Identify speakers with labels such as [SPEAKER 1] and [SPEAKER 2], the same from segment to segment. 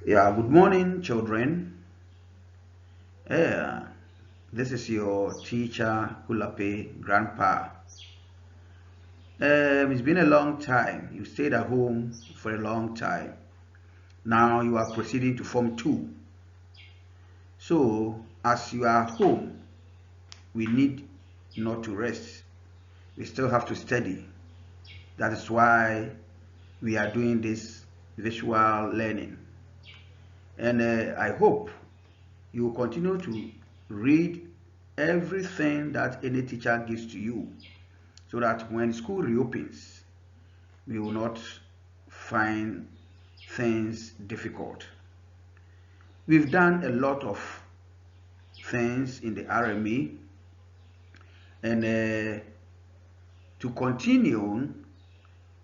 [SPEAKER 1] Yeah, good morning, children. Yeah, this is your teacher, Kulape, Grandpa. It's been a long time. You stayed at home for a long time. Now you are proceeding to Form 2. So, as you are at home, we need not to rest. We still have to study. That is why we are doing this visual learning. And I hope you will continue to read everything that any teacher gives to you so that when school reopens, we will not find things difficult. We've done a lot of things in the RME, and to continue,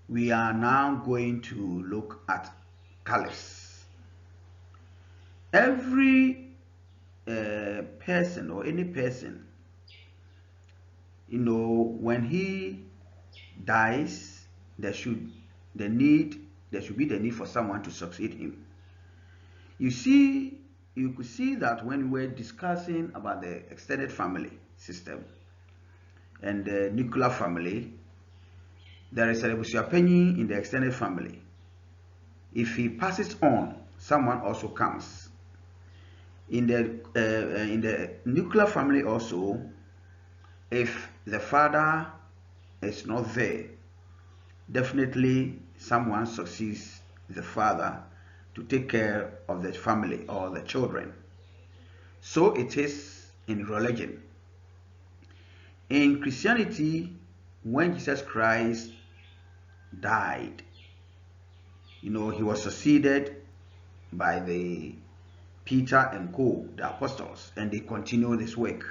[SPEAKER 1] we are now going to look at CALIPHS. Every person or any person, when he dies, there should be the need for someone to succeed him. You could see that when we were discussing about the extended family system and the nuclear family, there is a Rebusuapenyi in the extended family. If he passes on, someone also comes. In the nuclear family also, if the father is not there, definitely someone succeeds the father to take care of the family or the children. So it is in religion. In Christianity, when Jesus Christ died, he was succeeded by the Peter and co, the apostles, and they continued this work.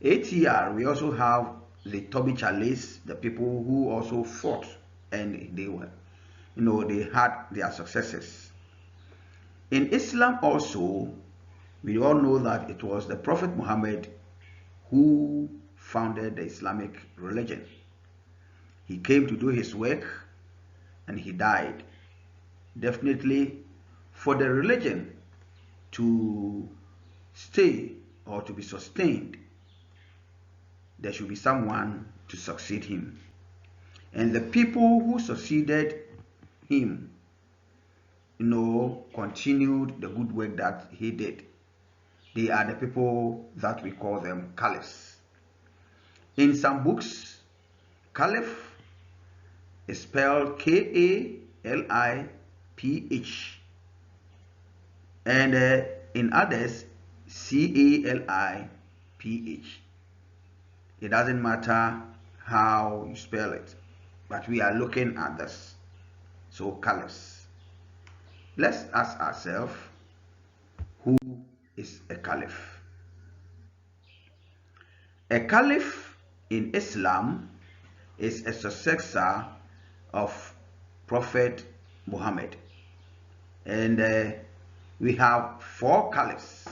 [SPEAKER 1] ATR, we also have the Toby Charles, the people who also fought, and they had their successes. In Islam also, we all know that it was the Prophet Muhammad who founded the Islamic religion. He came to do his work and he died. Definitely, for the religion to stay or to be sustained, there should be someone to succeed him. And the people who succeeded him, continued the good work that he did. They are the people that we call them caliphs. In some books, caliph is spelled Kaliph, and in others, Caliph. It doesn't matter how you spell it, but we are looking at this. So caliphs. Let's ask ourselves, who is a caliph? A caliph in Islam is a successor of Prophet Muhammad. And we have four caliphs,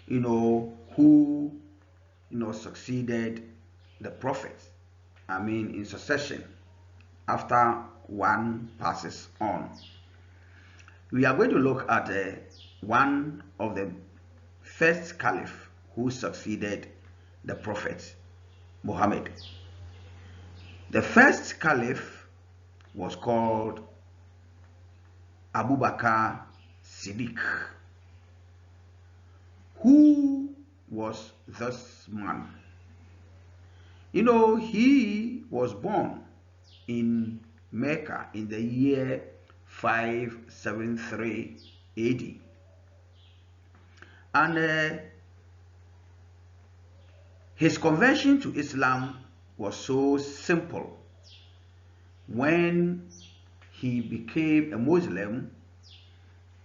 [SPEAKER 1] who, succeeded the prophet. In succession after one passes on. We are going to look at one of the first caliph who succeeded the prophet Muhammad. The first caliph was called Abubakar Siddiq. Who was this man? He was born in Mecca in the year 573 AD. And his conversion to Islam was so simple. When he became a Muslim,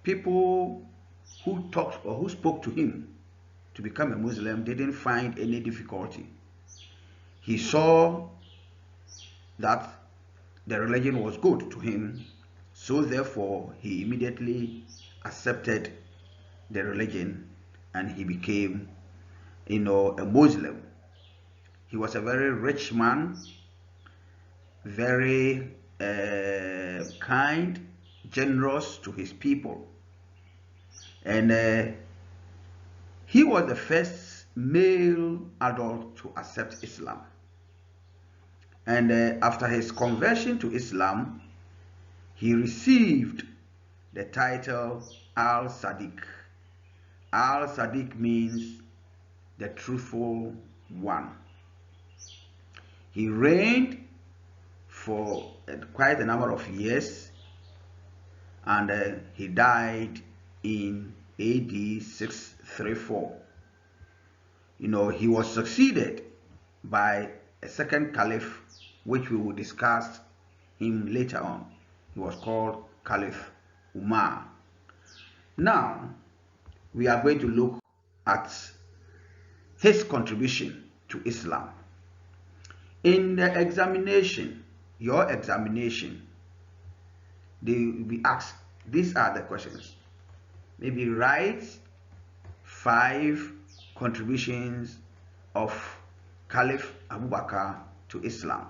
[SPEAKER 1] people who talked or who spoke to him to become a Muslim didn't find any difficulty. He saw that the religion was good to him, so therefore he immediately accepted the religion and he became, a Muslim. He was a very rich man, very kind, generous to his people. And he was the first male adult to accept Islam. And after his conversion to Islam, he received the title Al-Sadiq. Al-Sadiq means the truthful one. He reigned for quite a number of years, and he died in AD 634. He was succeeded by a second caliph, which we will discuss him later on. He was called Caliph Umar. Now, we are going to look at his contribution to Islam. In the examination, your examination, they will be asked, these are the questions. Maybe write 5 contributions of Caliph Abubakar to Islam.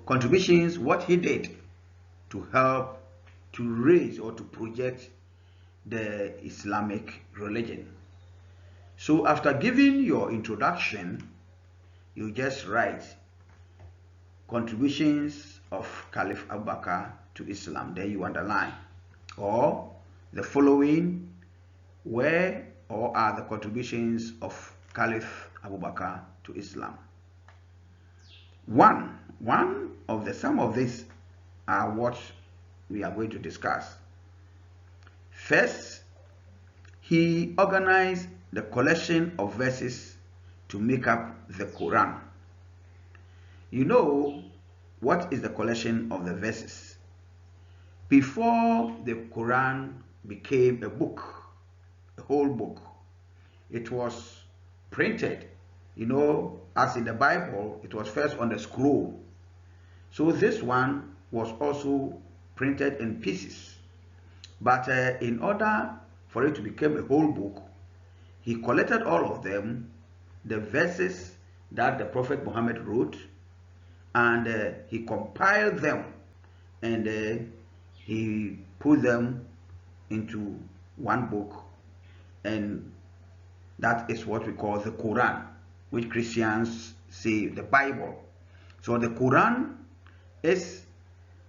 [SPEAKER 1] Contributions, what he did to help to raise or to project the Islamic religion. So after giving your introduction, you just write contributions of Caliph Abubakar to Islam. Then you underline, or the following were or are the contributions of Caliph Abubakar to Islam. Some of these are what we are going to discuss. First, he organized the collection of verses to make up the Quran. What is the collection of the verses? Before the Quran became a book, a whole book, it was printed. As in the Bible, it was first on the scroll. So this one was also printed in pieces. But in order for it to become a whole book, he collected all of them, the verses that the Prophet Muhammad wrote, and he compiled them, and he put them into one book, and that is what we call the Quran, which Christians say the Bible. So the Quran is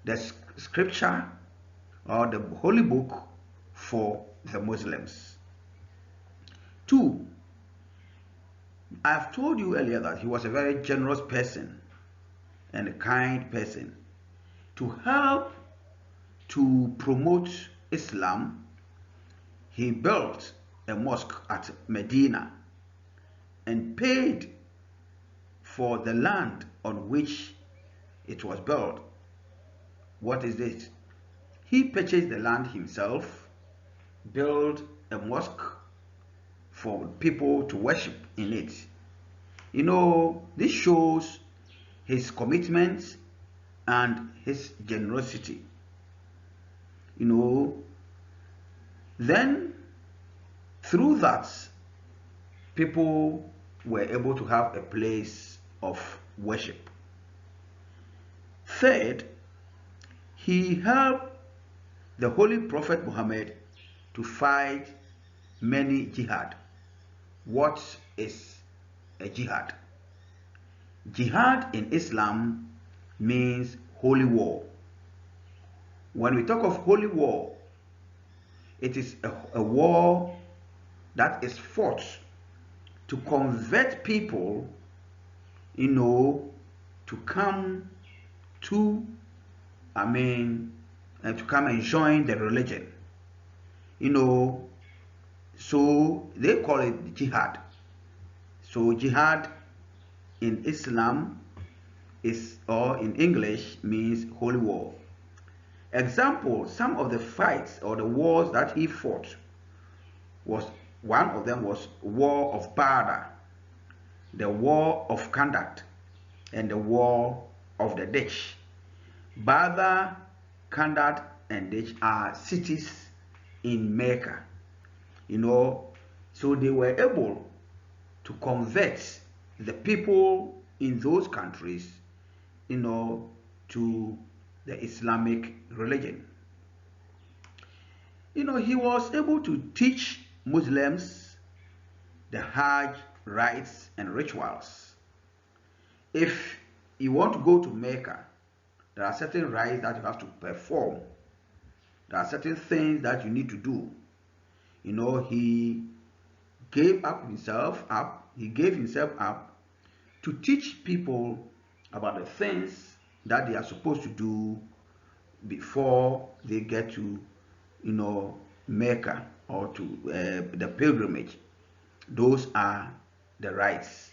[SPEAKER 1] the scripture or the holy book for the Muslims. 2, I've told you earlier that he was a very generous person and a kind person. To help to promote Islam, he built a mosque at Medina and paid for the land on which it was built. What is this? He purchased the land himself, built a mosque for people to worship in it. This shows his commitment and his generosity. Then through that, people were able to have a place of worship. Third, he helped the Holy Prophet Muhammad to fight many jihad. What is a jihad? Jihad in Islam means holy war. When we talk of holy war, it is a war that is fought to convert people, to come to, to come and join the religion. So they call it jihad. So jihad in Islam or in English means holy war. Example, some of the fights or the wars that he fought one of them was War of Badr, the War of Kandak, and the War of the Ditch. Badr, Kandak, and Ditch are cities in Mecca. So they were able to convert the people in those countries, to the Islamic religion. He was able to teach Muslims the Hajj rites and rituals. If you want to go to Mecca, there are certain rites that you have to perform. There are certain things that you need to do. He gave himself up to teach people about the things that they are supposed to do before they get to Mecca or to the pilgrimage. Those are the rites.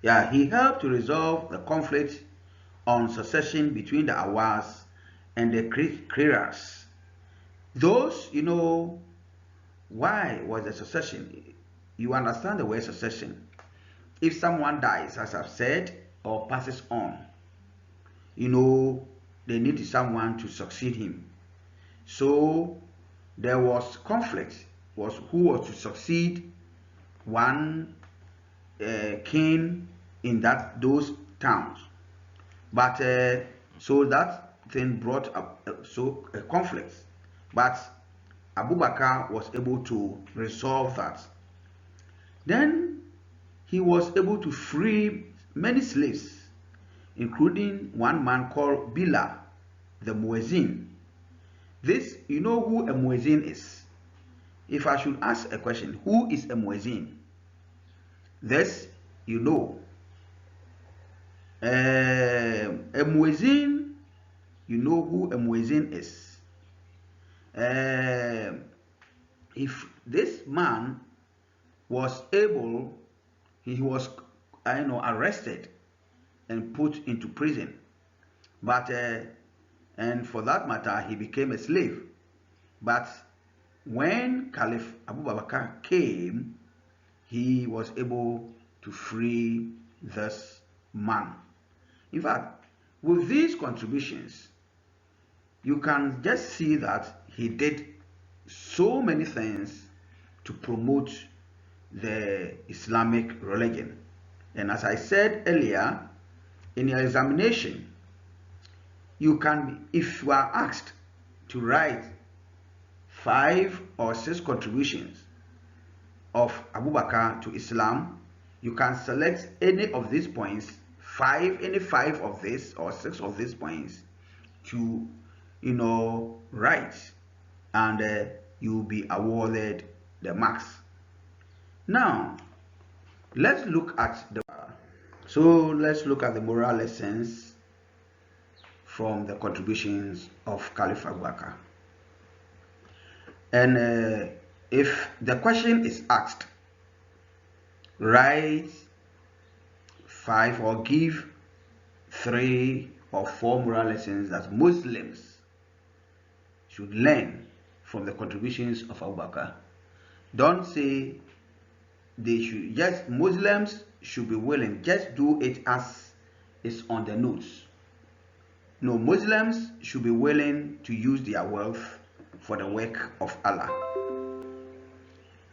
[SPEAKER 1] Yeah, he helped to resolve the conflict on succession between the Awas and the Kriras. Those, why was the succession? You understand the word succession. If someone dies, as I've said, or passes on, they need someone to succeed him. So there was conflict, who was to succeed one king in those towns. But so that thing brought up a conflict. But Abubakar was able to resolve that. Then he was able to free many slaves, including one man called Bila, the Muezzin. This, you know who a Muezzin is? If I should ask a question, who is a Muezzin? This, you know. A Muezzin, you know who a Muezzin is. If this man was able, he was arrested and put into prison, but and for that matter he became a slave. But when Caliph Abubakar came, he was able to free this man. In fact, with these contributions, you can just see that he did so many things to promote the Islamic religion. And as I said earlier, in your examination, you can, if you are asked to write 5 or 6 contributions of Abubakar to Islam, you can select any of these points, any 5 of this or 6 of these points to write, and you'll be awarded the marks. Now let's look at the moral lessons from the contributions of Caliph Abubakar. And if the question is asked, write 5 or give 3 or 4 moral lessons that Muslims should learn from the contributions of Abubakar. Don't say Muslims should be willing, just do it as is on the notes. No, Muslims should be willing to use their wealth for the work of Allah.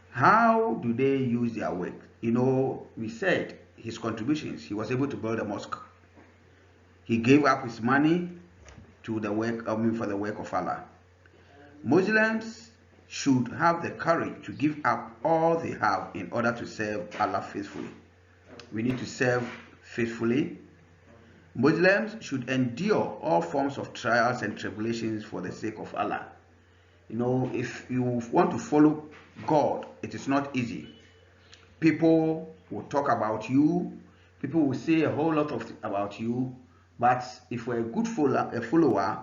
[SPEAKER 1] How do they use their work? We said his contributions, he was able to build a mosque. He gave up his money to the work, for the work of Allah. Muslims should have the courage to give up all they have in order to serve Allah faithfully. We need to serve faithfully. Muslims should endure all forms of trials and tribulations for the sake of Allah. If you want to follow God, it is not easy. People will talk about you. People will say a whole lot about you. But if you're a good follower,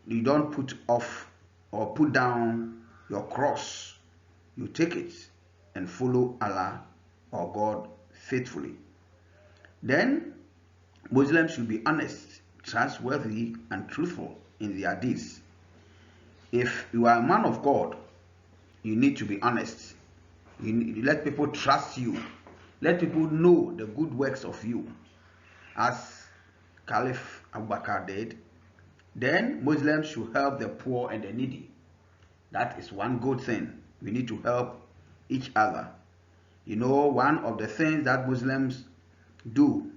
[SPEAKER 1] you don't put off or put down your cross. You take it and follow Allah or God faithfully. Then Muslims should be honest, trustworthy, and truthful in their deeds. If you are a man of God, you need to be honest. You let people trust you. Let people know the good works of you, as Caliph Abubakar did. Then Muslims should help the poor and the needy. That is one good thing. We need to help each other. One of the things that Muslims do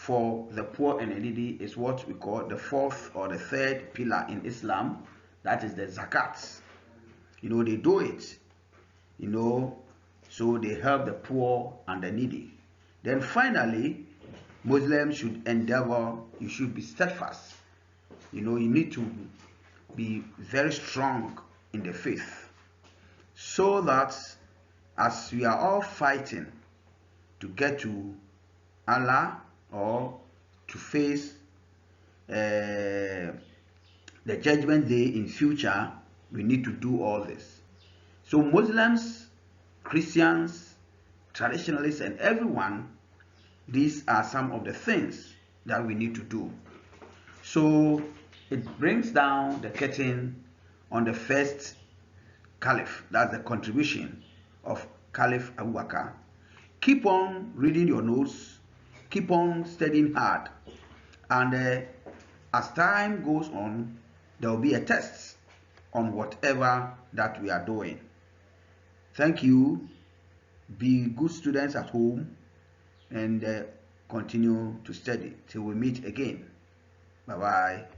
[SPEAKER 1] for the poor and the needy is what we call the fourth or the third pillar in Islam. That is the zakat. They do it, so they help the poor and the needy. Then finally, Muslims should endeavor, you should be steadfast. You need to be very strong in the faith, so that as we are all fighting to get to Allah or to face the judgment day in future, we need to do all this. So Muslims, Christians, traditionalists, and everyone, these are some of the things that we need to do. So it brings down the curtain on the first caliph. That's the contribution of Caliph Abubakar. Keep on reading your notes, keep on studying hard, and as time goes on, there will be a test on whatever that we are doing. Thank you. Be good students at home, and continue to study till we meet again. Bye bye.